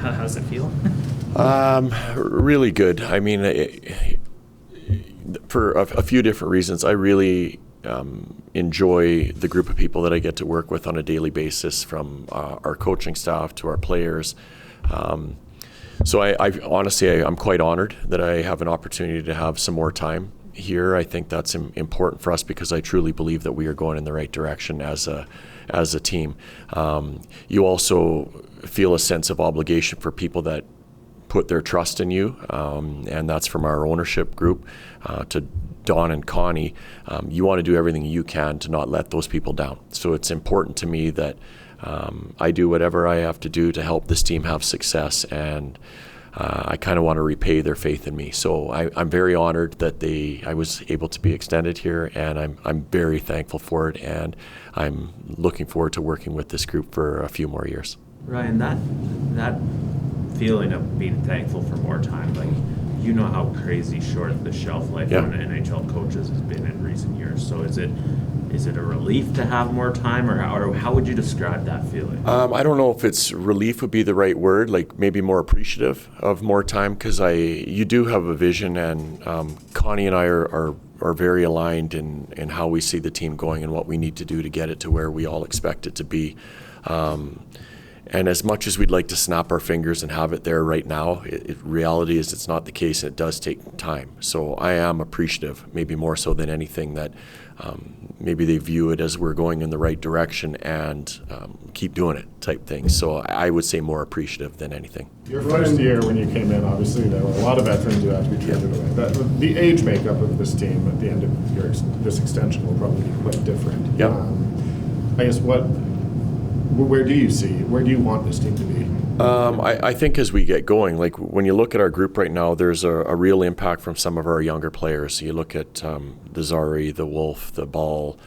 How's it feel? Really good. I mean, for a few different reasons, I really enjoy the group of people that I get to work with on a daily basis, from our coaching staff to our players. So I honestly, I'm quite honored that I have an opportunity to have some more time here. I think that's important for us because I truly believe that we are going in the right direction as a team. You also feel a sense of obligation for people that put their trust in you, and that's from our ownership group to Don and Connie. You want to do everything you can to not let those people down. So it's important to me that I do whatever I have to do to help this team have success, and I kind of want to repay their faith in me. So I'm very honored that I was able to be extended here, and I'm very thankful for it, and I'm looking forward to working with this group for a few more years. Ryan, that feeling of being thankful for more time, like, you know how crazy short the shelf life on NHL coaches has been in recent years. So is it a relief to have more time, or how would you describe that feeling? I don't know if it's relief would be the right word, like maybe more appreciative of more time, because you do have a vision, and Connie and I are very aligned in how we see the team going and what we need to do to get it to where we all expect it to be. And as much as we'd like to snap our fingers and have it there right now, reality is it's not the case, and it does take time. So I am appreciative, maybe more so than anything, that maybe they view it as we're going in the right direction and keep doing it type thing. So I would say more appreciative than anything. Your first year when you came in, obviously there were a lot of veterans who had to be traded away. The age makeup of this team at the end of this extension will probably be quite different. Yep. I guess where do you want this team to be? I think as we get going, like when you look at our group right now, there's a real impact from some of our younger players. You look at the Zari, the Wolf, the Ball,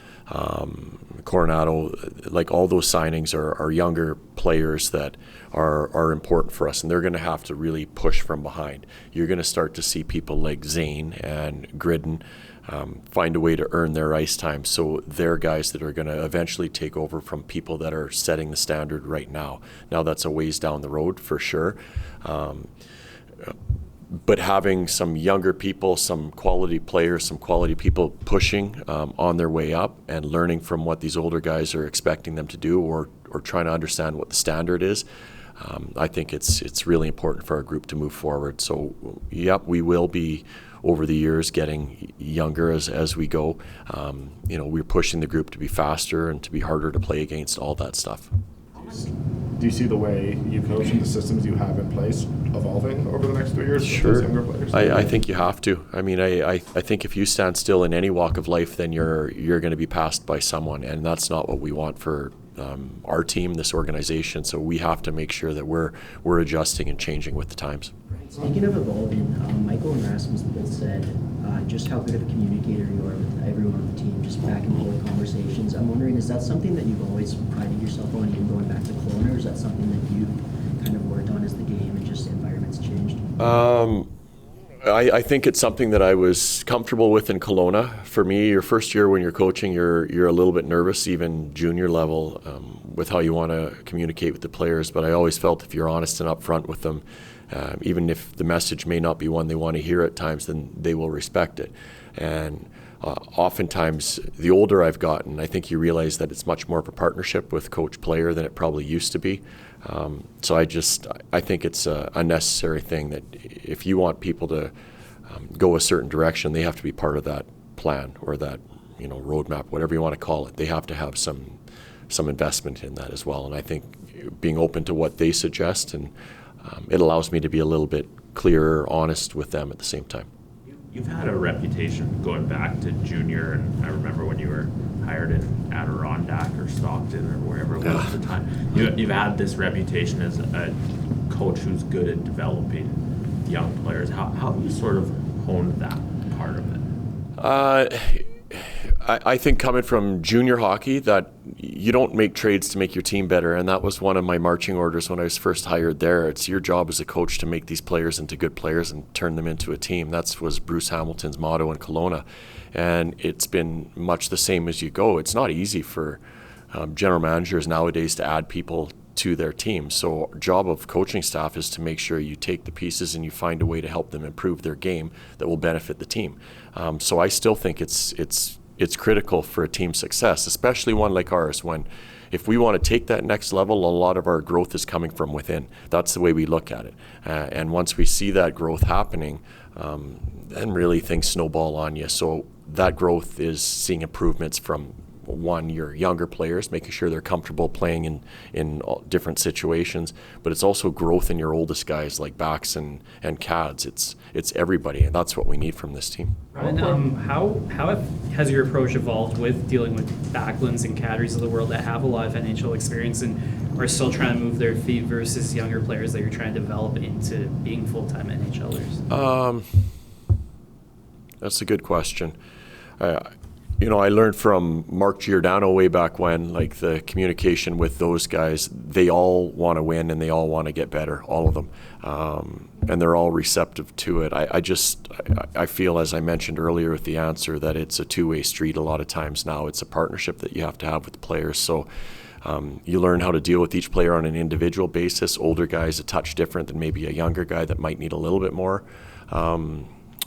Coronado, like all those signings are younger players that are important for us, and they're going to have to really push from behind. You're going to start to see people like Zane and Gridden find a way to earn their ice time. So they're guys that are going to eventually take over from people that are setting the standard right now. Now that's a ways down the road for sure. But having some younger people, some quality players, some quality people pushing on their way up and learning from what these older guys are expecting them to do, or trying to understand what the standard is, I think it's really important for our group to move forward. So, yep, we will be over the years getting younger as we go. We're pushing the group to be faster and to be harder to play against, all that stuff. Do you see the way you coach and the systems you have in place evolving over the next 3 years? Sure. With those younger players? I think you have to. I mean, I think if you stand still in any walk of life, then you're going to be passed by someone, and that's not what we want for our team, this organization. So we have to make sure that we're adjusting and changing with the times. Speaking of evolving, Michael and Rasmus both said just how good of a communicator you are with everyone on the team, just back and forth conversations. I'm wondering, is that something that you've always prided yourself on, even going back to Kelowna, or is that something that you've kind of worked on as the game and just environments changed? I think it's something that I was comfortable with in Kelowna. For me, your first year when you're coaching, you're a little bit nervous, even junior level, with how you want to communicate with the players. But I always felt if you're honest and upfront with them, even if the message may not be one they want to hear at times, then they will respect it. And oftentimes, the older I've gotten, I think you realize that it's much more of a partnership with coach-player than it probably used to be. So I think it's a necessary thing that if you want people to go a certain direction, they have to be part of that plan or that roadmap, whatever you want to call it. They have to have some investment in that as well. And I think being open to what they suggest, and it allows me to be a little bit clearer, honest with them at the same time. You've had a reputation going back to junior, and I remember when you were hired in Adirondack or Stockton or wherever it was at the time. You've had this reputation as a coach who's good at developing young players. How have you sort of honed that part of it? I think coming from junior hockey, that you don't make trades to make your team better, and that was one of my marching orders when I was first hired there. It's your job as a coach to make these players into good players and turn them into a team. That was Bruce Hamilton's motto in Kelowna, and it's been much the same as you go. It's not easy for general managers nowadays to add people to their team. So our job of coaching staff is to make sure you take the pieces and you find a way to help them improve their game that will benefit the team. So I still think it's critical for a team's success, especially one like ours, when if we want to take that next level, a lot of our growth is coming from within. That's the way we look at it. And once we see that growth happening, then really things snowball on you. So that growth is seeing improvements from your younger players, making sure they're comfortable playing in different situations, but it's also growth in your oldest guys like backs and cads. It's everybody, and that's what we need from this team. And how has your approach evolved with dealing with Backlunds and Cadries of the world that have a lot of NHL experience and are still trying to move their feet versus younger players that you're trying to develop into being full-time NHLers? That's a good question. I learned from Mark Giordano way back when, like the communication with those guys, they all want to win and they all want to get better, all of them. And they're all receptive to it. I feel, as I mentioned earlier with the answer, that it's a two-way street a lot of times now. It's a partnership that you have to have with the players. So you learn how to deal with each player on an individual basis. Older guys a touch different than maybe a younger guy that might need a little bit more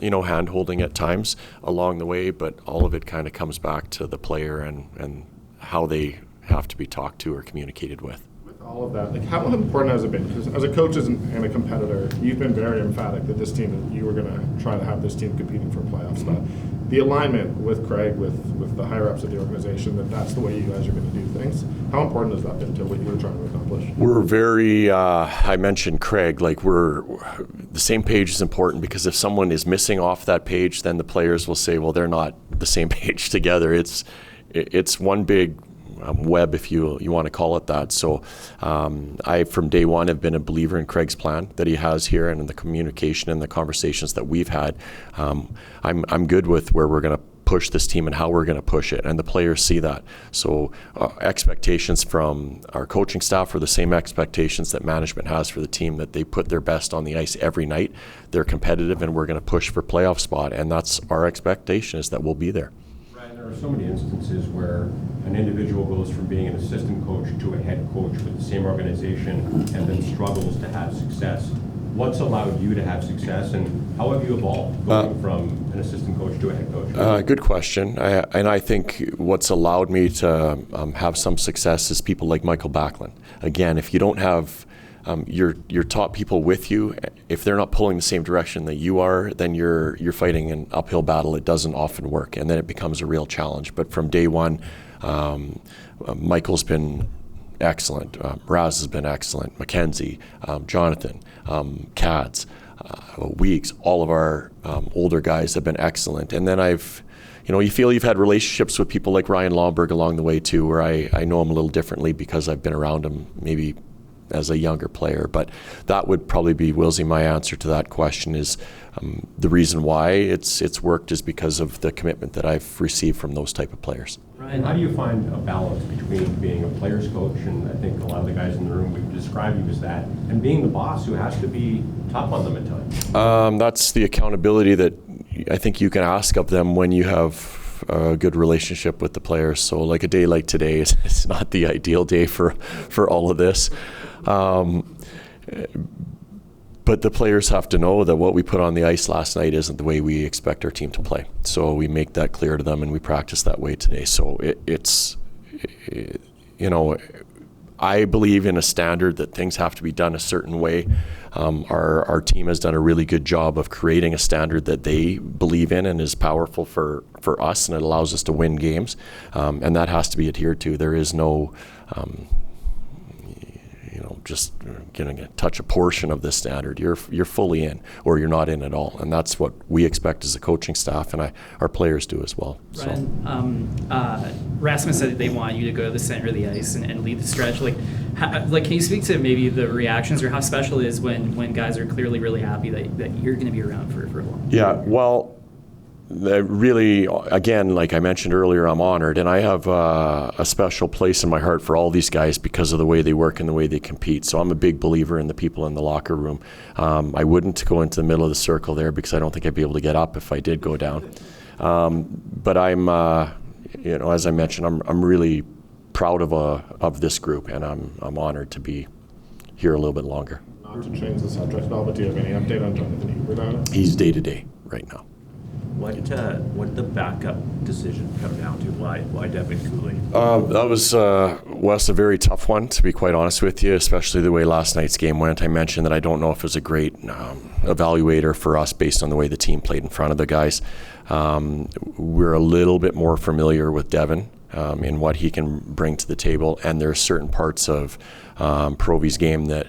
hand-holding at times along the way, but all of it kind of comes back to the player and how they have to be talked to or communicated with. With all of that, like, how important has it been? Because as a coach and a competitor, you've been very emphatic that this team, you were going to try to have this team competing for a playoff spot. The alignment with Craig, with the higher-ups of the organization, that's the way you guys are going to do things. How important has that been to what you were trying to accomplish? We're very, I mentioned Craig, like the same page is important, because if someone is missing off that page, then the players will say, well, they're not the same page together. It's one big web, if you want to call it that. So I, from day one, have been a believer in Craig's plan that he has here and in the communication and the conversations that we've had. I'm good with where we're going to push this team and how we're going to push it, and the players see that. So expectations from our coaching staff are the same expectations that management has for the team, that they put their best on the ice every night. They're competitive, and we're going to push for playoff spot, and that's our expectation, is that we'll be there. There are so many instances where an individual goes from being an assistant coach to a head coach with the same organization and then struggles to have success. What's allowed you to have success, and how have you evolved going from an assistant coach to a head coach? Good question. And I think what's allowed me to have some success is people like Michael Backlund. Again, if you don't have your top people with you, if they're not pulling the same direction that you are, then you're fighting an uphill battle. It doesn't often work, and then it becomes a real challenge. But from day one, Michael's been excellent. Raz has been excellent. Mackenzie, Jonathan, Cads, Weeks, all of our older guys have been excellent. And then you feel you've had relationships with people like Ryan Lomberg along the way too, where I know him a little differently because I've been around him maybe as a younger player. But that would probably be, Wilsey, my answer to that question is the reason why it's worked is because of the commitment that I've received from those type of players. And how do you find a balance between being a player's coach, and I think a lot of the guys in the room would describe you as that, and being the boss who has to be tough on them at times? That's the accountability that I think you can ask of them when you have a good relationship with the players. So like a day like today, it's not the ideal day for all of this. But the players have to know that what we put on the ice last night isn't the way we expect our team to play. So we make that clear to them, and we practice that way today. So I believe in a standard that things have to be done a certain way. Our team has done a really good job of creating a standard that they believe in and is powerful for us, and it allows us to win games. And that has to be adhered to. There is no just going to touch a portion of this standard. You're fully in, or you're not in at all, and that's what we expect as a coaching staff, and our players do as well. Ryan, Rasmus said they want you to go to the center of the ice and lead the stretch. Can you speak to maybe the reactions, or how special it is when guys are clearly really happy that you're going to be around for a long time? Yeah, well, really, again, like I mentioned earlier, I'm honored, and I have a special place in my heart for all these guys because of the way they work and the way they compete. So I'm a big believer in the people in the locker room. I wouldn't go into the middle of the circle there because I don't think I'd be able to get up if I did go down. But I'm, as I mentioned, I'm really proud of this group, and I'm honored to be here a little bit longer. Not to change the subject at all, but do you have any update on Jonathan Hubert on it? He's day-to-day right now. What did the backup decision come down to? Why Devin Goalie? That was, Wes, a very tough one, to be quite honest with you, especially the way last night's game went. I mentioned that I don't know if it was a great evaluator for us based on the way the team played in front of the guys. We're a little bit more familiar with Devin in what he can bring to the table, and there are certain parts of Provy's game that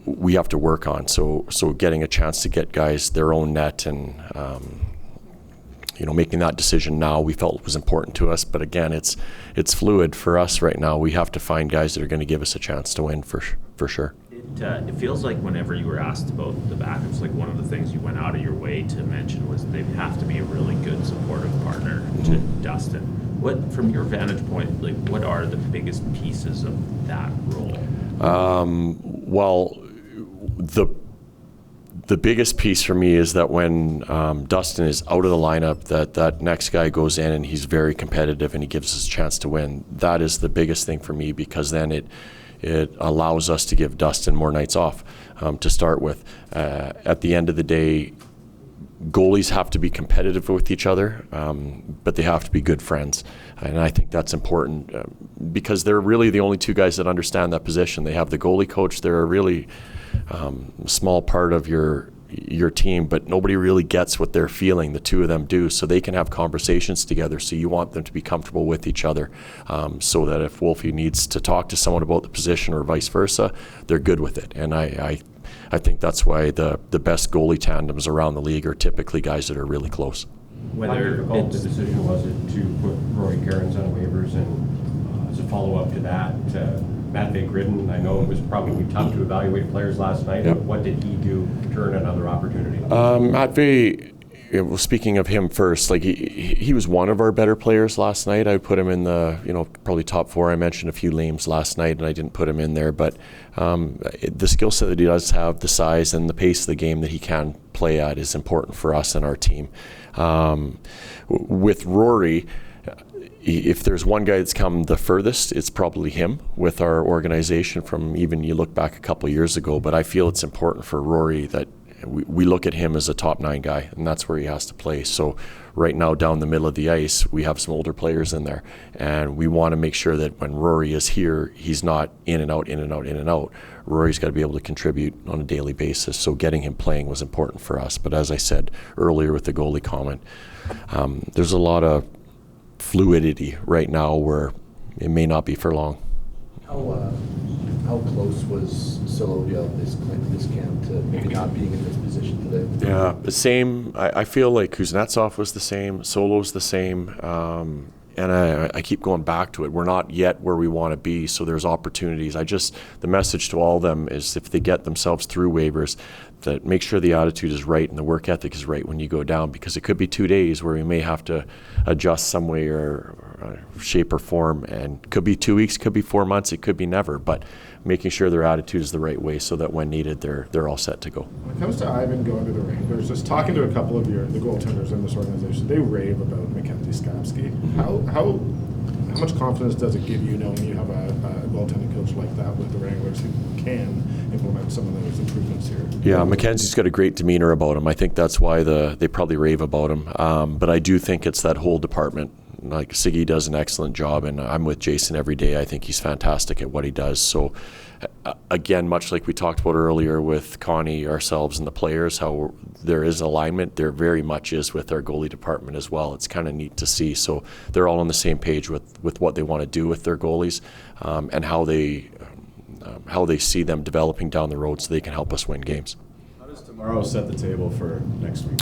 we have to work on. So getting a chance to get guys their own net and making that decision now, we felt was important to us. But again, it's fluid for us right now. We have to find guys that are going to give us a chance to win for sure. It feels like whenever you were asked about the backups, like one of the things you went out of your way to mention was they have to be a really good supportive partner to Dustin. What, from your vantage point, like what are the biggest pieces of that role? Well, the biggest piece for me is that when Dustin is out of the lineup, that next guy goes in and he's very competitive and he gives us a chance to win. That is the biggest thing for me, because then it allows us to give Dustin more nights off to start with. At the end of the day, goalies have to be competitive with each other, but they have to be good friends. And I think that's important because they're really the only two guys that understand that position. They have the goalie coach. They're a really small part of your team, but nobody really gets what they're feeling. The two of them do, so they can have conversations together. So you want them to be comfortable with each other, so that if Wolfie needs to talk to someone about the position or vice versa, they're good with it. And I think that's why the best goalie tandems around the league are typically guys that are really close. How difficult the decision was it to put Rory Cairns on waivers, and as a follow-up to that, Matvey Gridden, I know it was probably tough to evaluate players last night, Yep. but what did he do to turn another opportunity? Matvey, well, speaking of him first, like he was one of our better players last night. I would put him in the probably top four. I mentioned a few names last night, and I didn't put him in there, but the skill set that he does have, the size and the pace of the game that he can play at is important for us and our team. With Rory, if there's one guy that's come the furthest, it's probably him with our organization from even you look back a couple of years ago. But I feel it's important for Rory that we look at him as a top 9 guy, and that's where he has to play. So right now down the middle of the ice, we have some older players in there, and we want to make sure that when Rory is here, he's not in and out, in and out, in and out. Rory's got to be able to contribute on a daily basis, so getting him playing was important for us. But as I said earlier with the goalie comment, there's a lot of fluidity right now where it may not be for long. How close was Solovia this camp to maybe not being in this position today? Yeah, the same. I feel like Kuznetsov was the same, Solo's the same, and I keep going back to it. We're not yet where we want to be, so there's opportunities. The message to all of them is if they get themselves through waivers, that make sure the attitude is right and the work ethic is right when you go down, because it could be 2 days where we may have to adjust some way or shape or form, and could be 2 weeks, could be 4 months, it could be never, but making sure their attitude is the right way so that when needed, they're all set to go. When it comes to Ivan going to the Wranglers, just talking to a couple of the goaltenders in this organization, they rave about Mackenzie Skapski. How much confidence does it give you knowing you have a goaltending coach like that with the Wranglers who can implement some of those improvements here? Yeah, Mackenzie's got a great demeanor about him. I think that's why they probably rave about him. But I do think it's that whole department. Like Siggy does an excellent job, and I'm with Jason every day. I think he's fantastic at what he does. So again, much like we talked about earlier with Connie, ourselves, and the players, how there is alignment, there very much is with our goalie department as well. It's kind of neat to see. So they're all on the same page with what they want to do with their goalies, and how they see them developing down the road so they can help us win games. How does tomorrow set the table for next week?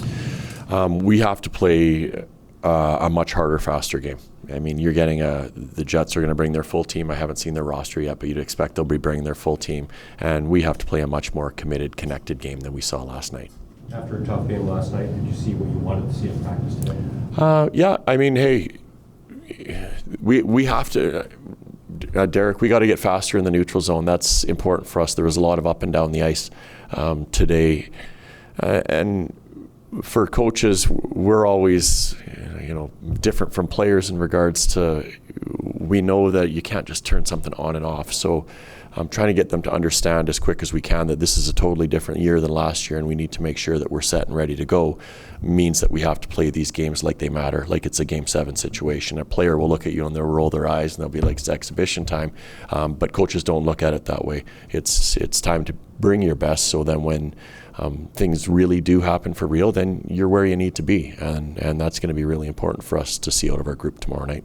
We have to play a much harder, faster game. I mean, you're getting the Jets are going to bring their full team. I haven't seen their roster yet, but you'd expect they'll be bringing their full team. And we have to play a much more committed, connected game than we saw last night. After a tough game last night, did you see what you wanted to see in practice today? Yeah, I mean, hey, we have to, Derek, we got to get faster in the neutral zone. That's important for us. There was a lot of up and down the ice today. And for coaches, we're always, different from players in regards to, we know that you can't just turn something on and off. So I'm trying to get them to understand as quick as we can that this is a totally different year than last year, and we need to make sure that we're set and ready to go. Means that we have to play these games like they matter, like it's a Game 7 situation. A player will look at you and they'll roll their eyes and they'll be like, it's exhibition time. But coaches don't look at it that way. It's time to bring your best, so then when things really do happen for real, then you're where you need to be. And that's going to be really important for us to see out of our group tomorrow night.